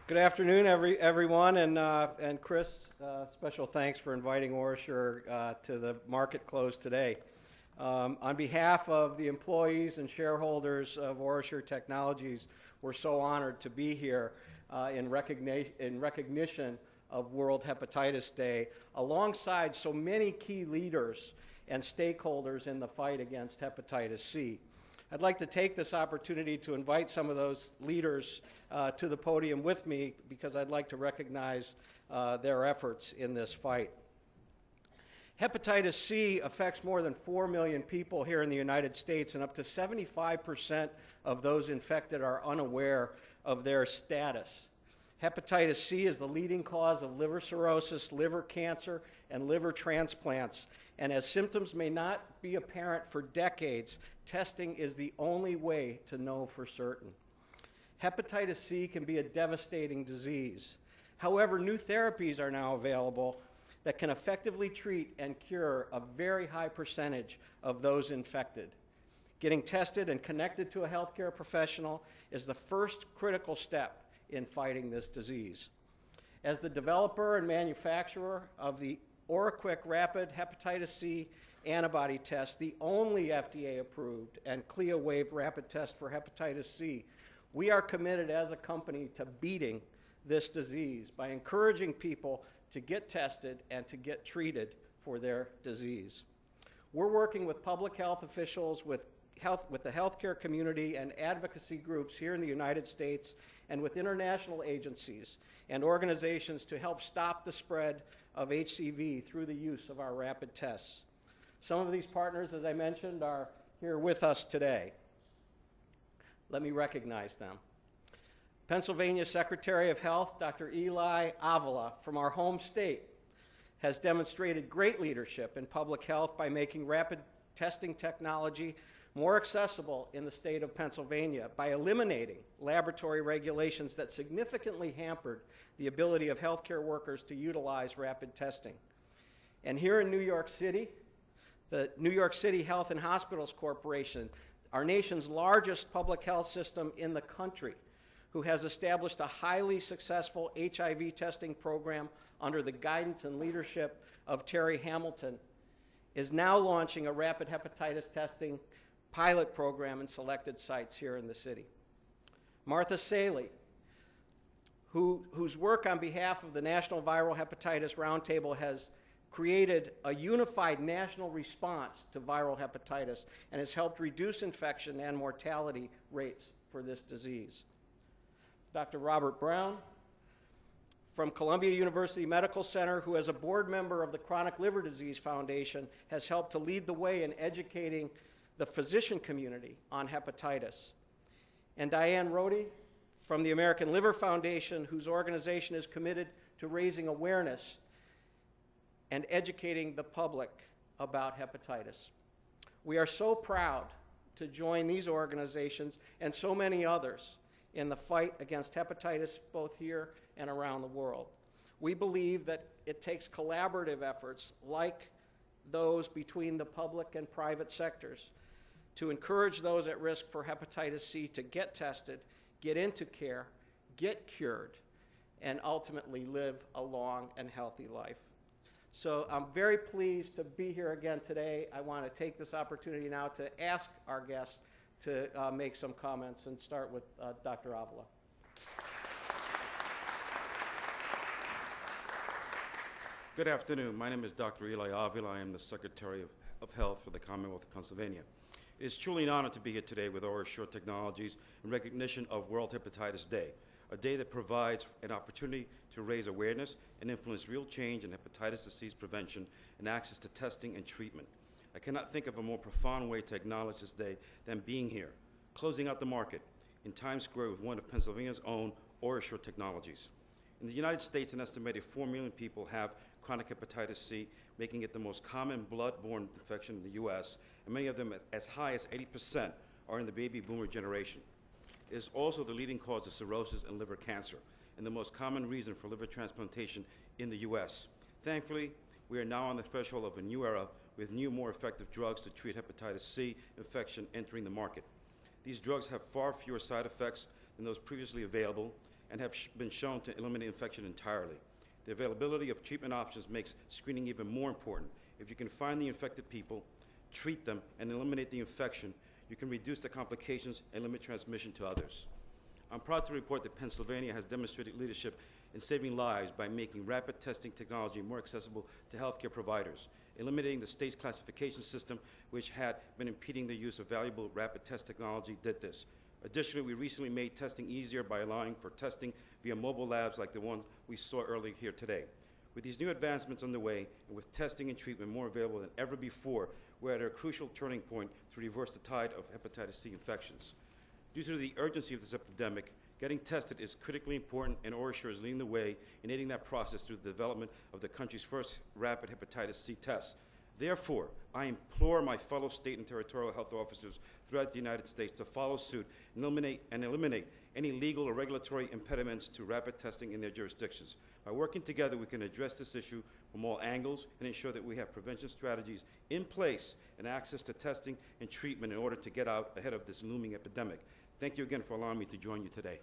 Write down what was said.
Good afternoon, everyone, and Chris, special thanks for inviting OraSure to the market close today. On behalf of the employees and shareholders of OraSure Technologies, we're so honored to be here in recognition of World Hepatitis Day, alongside so many key leaders and stakeholders in the fight against hepatitis C. I'd like to take this opportunity to invite some of those leaders to the podium with me because I'd like to recognize their efforts in this fight. Hepatitis C affects more than 4 million people here in the United States, and up to 75% of those infected are unaware of their status. Hepatitis C is the leading cause of liver cirrhosis, liver cancer, and liver transplants. And as symptoms may not be apparent for decades, testing is the only way to know for certain. Hepatitis C can be a devastating disease. However, new therapies are now available that can effectively treat and cure a very high percentage of those infected. Getting tested and connected to a healthcare professional is the first critical step in fighting this disease. As the developer and manufacturer of the OraQuick Rapid Hepatitis C antibody test, the only FDA-approved and CLIA-waived rapid test for hepatitis C, we are committed as a company to beating this disease by encouraging people to get tested and to get treated for their disease. We're working with public health officials, with the healthcare community and advocacy groups here in the United States, and with international agencies and organizations to help stop the spread of HCV through the use of our rapid tests. Some of these partners, as I mentioned, are here with us today. Let me recognize them. Pennsylvania Secretary of Health, Dr. Eli Avila, from our home state, has demonstrated great leadership in public health by making rapid testing technology more accessible in the state of Pennsylvania by eliminating laboratory regulations that significantly hampered the ability of healthcare workers to utilize rapid testing. And here in New York City, the New York City Health and Hospitals Corporation, our nation's largest public health system in the country, who has established a highly successful HIV testing program under the guidance and leadership of Terry Hamilton, is now launching a rapid hepatitis testing pilot program in selected sites here in the city. Martha Saley, whose work on behalf of the National Viral Hepatitis Roundtable has created a unified national response to viral hepatitis and has helped reduce infection and mortality rates for this disease. Dr. Robert Brown from Columbia University Medical Center, who as a board member of the Chronic Liver Disease Foundation has helped to lead the way in educating the physician community on hepatitis. And Diane Rohde from the American Liver Foundation, whose organization is committed to raising awareness and educating the public about hepatitis. We are so proud to join these organizations and so many others in the fight against hepatitis both here and around the world. We believe that it takes collaborative efforts like those between the public and private sectors to encourage those at risk for hepatitis C to get tested, get into care, get cured, and ultimately live a long and healthy life. So I'm very pleased to be here again today. I want to take this opportunity now to ask our guests to make some comments and start with Dr. Avila. Good afternoon. My name is Dr. Eli Avila. I am the Secretary of Health for the Commonwealth of Pennsylvania. It is truly an honor to be here today with OraSure Technologies in recognition of World Hepatitis Day, a day that provides an opportunity to raise awareness and influence real change in hepatitis disease prevention and access to testing and treatment. I cannot think of a more profound way to acknowledge this day than being here, closing out the market in Times Square with one of Pennsylvania's own OraSure Technologies. In the United States, an estimated 4 million people have chronic hepatitis C, making it the most common blood-borne infection in the U.S., and many of them, as high as 80%, are in the baby boomer generation. It is also the leading cause of cirrhosis and liver cancer, and the most common reason for liver transplantation in the U.S. Thankfully, we are now on the threshold of a new era with new, more effective drugs to treat hepatitis C infection entering the market. These drugs have far fewer side effects than those previously available, and have been shown to eliminate infection entirely. The availability of treatment options makes screening even more important. If you can find the infected people, treat them, and eliminate the infection, you can reduce the complications and limit transmission to others. I'm proud to report that Pennsylvania has demonstrated leadership in saving lives by making rapid testing technology more accessible to healthcare providers, eliminating the state's classification system, which had been impeding the use of valuable rapid test technology, did this. Additionally, we recently made testing easier by allowing for testing via mobile labs like the one we saw earlier here today. With these new advancements underway, and with testing and treatment more available than ever before, we're at a crucial turning point to reverse the tide of hepatitis C infections. Due to the urgency of this epidemic, getting tested is critically important, and OraSure is leading the way in aiding that process through the development of the country's first rapid hepatitis C test. Therefore, I implore my fellow state and territorial health officers throughout the United States to follow suit and eliminate any legal or regulatory impediments to rapid testing in their jurisdictions. By working together, we can address this issue from all angles and ensure that we have prevention strategies in place and access to testing and treatment in order to get out ahead of this looming epidemic. Thank you again for allowing me to join you today.